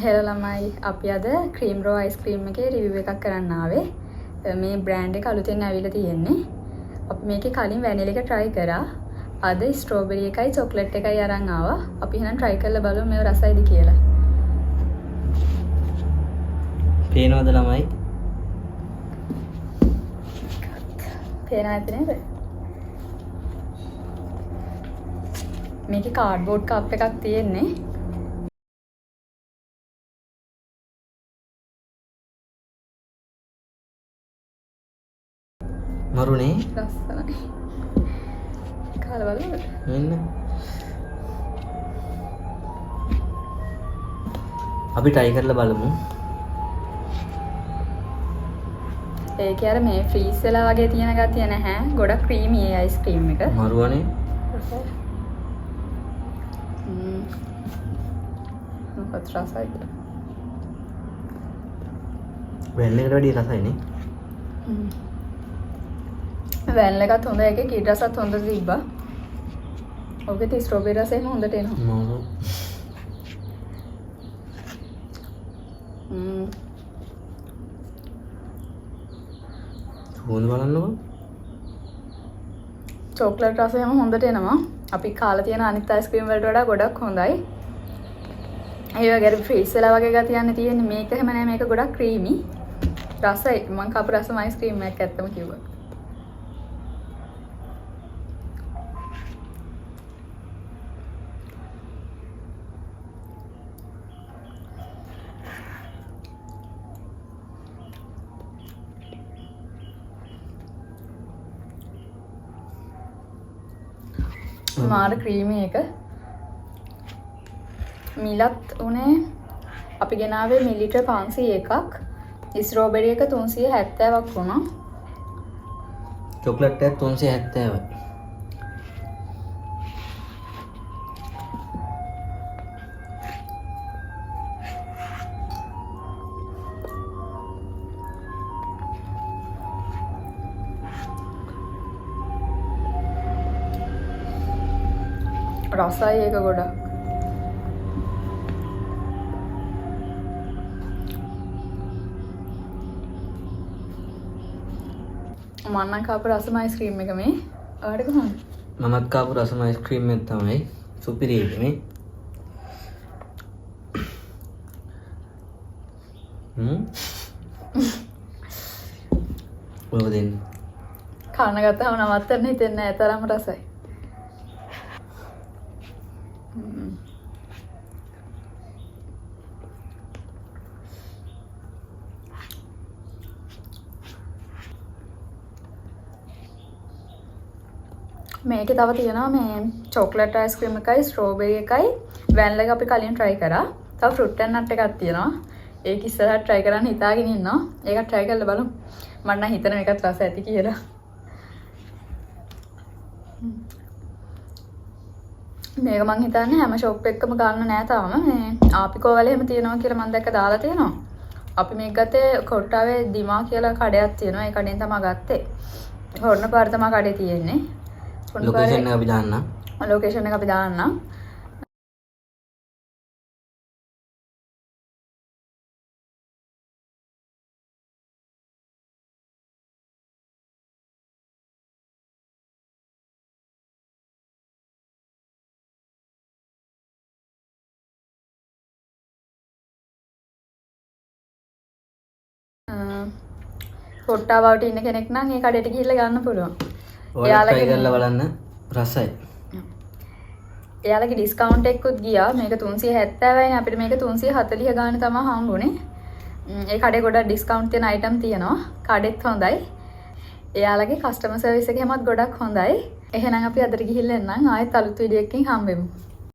හෙළ ළමයි අපි අද ක්‍රීම් රෝ අයිස්ක්‍රීම් එකේ රිවිව් එකක් කරන්න ආවේ. මේ බ්‍රෑන්ඩ් එක අලුතෙන් ඇවිල්ලා තියෙන්නේ. අපි මේකේ කලින් වැනිලා එක try කරා. අද ස්ට්‍රෝබෙරි එකයි චොක්ලට් එකයි අරන් ආවා. අපි එහෙනම් try කරලා බලමු මේව රසයිද කියලා. පේනවද ළමයි? පේනවා ඇති නේද? මේකේ කාඩ්බෝඩ් කප් එකක් තියෙන්නේ. මරුනේ ලස්සනයි. කාලා බලන්න. මෙන්න. අපි try කරලා බලමු. ඒකේ අර මේ ෆ්‍රීස් වෙලා වගේ තියෙන ගතිය නැහැ. ගොඩක් ක්‍රීමි ඒ අයිස්ක්‍රීම් එක. මරුවනේ. මොකක්ද රසයිද? වෙන්න එකට වැඩිය රසයිනේ. වැනිලා එකත් හොඳ එකේ කීඩ රසත් හොඳ තිබ්බා. ඔකේ තී ස්ට්‍රෝබෙරි රසෙම හොඳට එනවා. මරු. සුවඳ බලන්නකෝ. චොක්ලට් රසෙම හොඳට එනවා. අපි කාලා තියෙන අනිත් අයිස්ක්‍රීම් වලට වඩා ගොඩක් හොඳයි. ඒ වගේ ෆ්‍රීස් වෙලා වගේ ගතියන්නේ තියෙන්නේ. මේක එහෙම නෑ, මේක ගොඩක් ක්‍රීමි. රසයි. මම කපු රසම අයිස්ක්‍රීම් එකක් ඇත්තම කිව්වා. මාර ක්‍රීමි එක. මිලත් උනේ අපි ගෙනාවේ මිලිලිටර් 501ක්. ස්ට්‍රෝබෙරි එක 370ක් වුණා. චොක්ලට් එක 370යි. රසයි ඒක ගොඩක්. මන්නම් කාපු රසම අයිස්ක්‍රීම් එක මේ. ඔයාලට කොහොමද? මමත් කාපු රසම අයිස්ක්‍රීම් එක තමයි සුපිරි එක මේ. ඔය දෙන්න. කන ගත්තාම නවත්තන්න හිතෙන්නේ නැහැ, තරම් රසයි. මේකේ තව තියෙනවා මේ චොක්ලට් අයිස්ක්‍රීම් එකයි ස්ට්‍රෝබෙරි එකයි වැනිලා එක අපි කලින් try කරා. තව ෆෘට් ඇන්ඩ් නට් එකක් තියෙනවා. ඒක ඉස්සරහට try කරන්න හිතාගෙන ඉන්නවා. ඒකත් try කරලා බලමු. මම නම් හිතන මේකත් රස ඇති කියලා. මේක මං හිතන්නේ හැම ෂොප් එකකම ගන්න නෑ තාම. මේ ආපිකෝ වල එහෙම තියෙනවා කියලා මම දැක්ක දාලා තියෙනවා. අපි මේක ගත්තේ කොට්ටාවේ දිමා කියලා කඩයක් තියෙනවා. ඒ කඩෙන් තමයි ගත්තේ. හොරණ පාර තමයි කඩේ තියෙන්නේ. ලොකේෂන් එක අපි දාන්නම්. ලොකේෂන් එක අපි දාන්නම්. කොට්ටාවට ඉන්න කෙනෙක් නම් ඒ කඩේට ගිහිල්ලා ගන්න පුළුවන්. ඔයාලා try කරලා බලන්න රසයි. එයාලගේ ඩිස්කවුන්ට් එකකුත් ගියා. මේක 370යිනේ, අපිට මේක 340 ගානේ තමයි හම්බුනේ. ඒ කඩේ ගොඩක් ඩිස්කවුන්ට් තියෙන අයිටම් තියෙනවා. කඩෙත් හොඳයි. එයාලගේ කස්ටමර් සර්විස් එක හැමත් ගොඩක් හොඳයි. එහෙනම් අපි අදට ගිහිල්ලා එන්නම්. ආයෙත් අලුත් වීඩියෝ එකකින් හම්බෙමු.